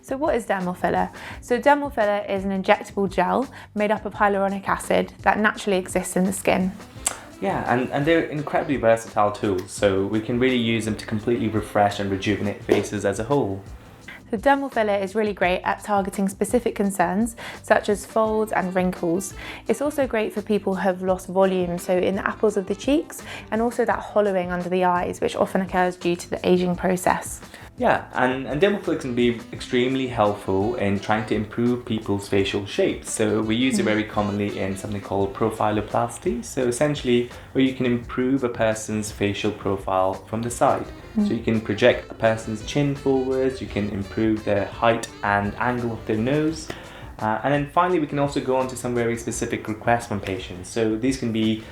So what is dermal filler? So dermal filler is an injectable gel made up of hyaluronic acid that naturally exists in the skin. Yeah, and they're incredibly versatile tools, so we can really use them to completely refresh and rejuvenate faces as a whole. The dermal filler is really great at targeting specific concerns such as folds and wrinkles. It's also great for people who have lost volume, so in the apples of the cheeks, and also that hollowing under the eyes, which often occurs due to the aging process. Yeah, and dermal filler can be extremely helpful in trying to improve people's facial shapes. So we use it very commonly in something called profiloplasty. So essentially, where you can improve a person's facial profile from the side. So you can project a person's chin forwards, you can improve the height and angle of their nose. And then finally, we can also go on to some very specific requests from patients. So these can be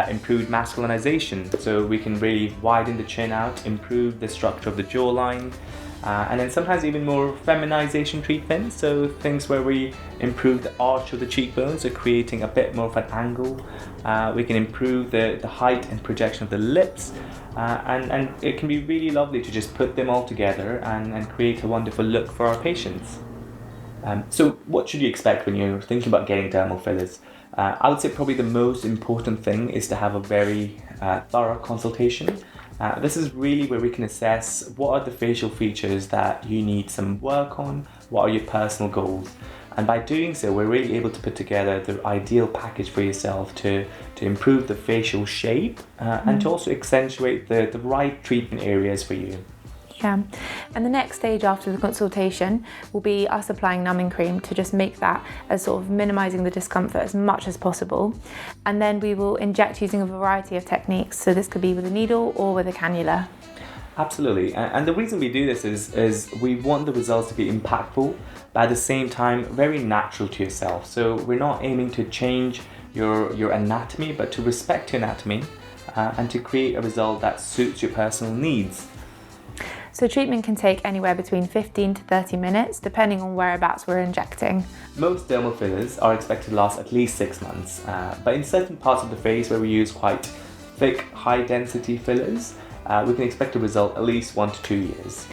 improved masculinization. So we can really widen the chin out, improve the structure of the jawline. And then sometimes even more feminization treatments. So things where we improve the arch of the cheekbones, so creating a bit more of an angle. We can improve the height and projection of the lips. And it can be really lovely to just put them all together and create a wonderful look for our patients. So what should you expect when you're thinking about getting dermal fillers? I would say probably the most important thing is to have a very thorough consultation. This is really where we can assess what are the facial features that you need some work on, what are your personal goals. And by doing so, we're really able to put together the ideal package for yourself to improve the facial shape and to also accentuate the right treatment areas for you. Yeah, and the next stage after the consultation will be us applying numbing cream to just make that as sort of minimising the discomfort as much as possible. And then we will inject using a variety of techniques. So this could be with a needle or with a cannula. Absolutely, and the reason we do this is we want the results to be impactful, but at the same time very natural to yourself. So we're not aiming to change your anatomy, but to respect your anatomy and to create a result that suits your personal needs. So treatment can take anywhere between 15 to 30 minutes, depending on whereabouts we're injecting. Most dermal fillers are expected to last at least 6 months, but in certain parts of the face where we use quite thick, high-density fillers, we can expect a result at least 1 to 2 years.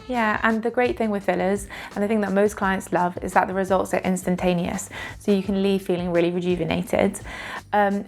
Yeah, and the great thing with fillers, and the thing that most clients love, is that the results are instantaneous, so you can leave feeling really rejuvenated.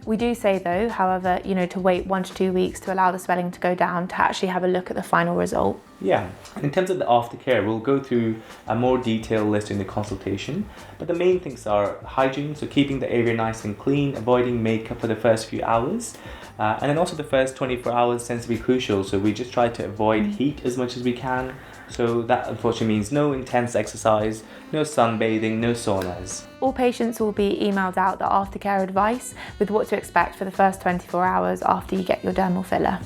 We do say though, however, to wait 1 to 2 weeks to allow the swelling to go down to actually have a look at the final result. Yeah, and in terms of the aftercare, we'll go through a more detailed list in the consultation, but the main things are hygiene, so keeping the area nice and clean, avoiding makeup for the first few hours, and then also the first 24 hours tends to be crucial, so we just try to avoid heat as much as we can. So that unfortunately means no intense exercise, no sunbathing, no saunas. All patients will be emailed out the aftercare advice with what to expect for the first 24 hours after you get your dermal filler.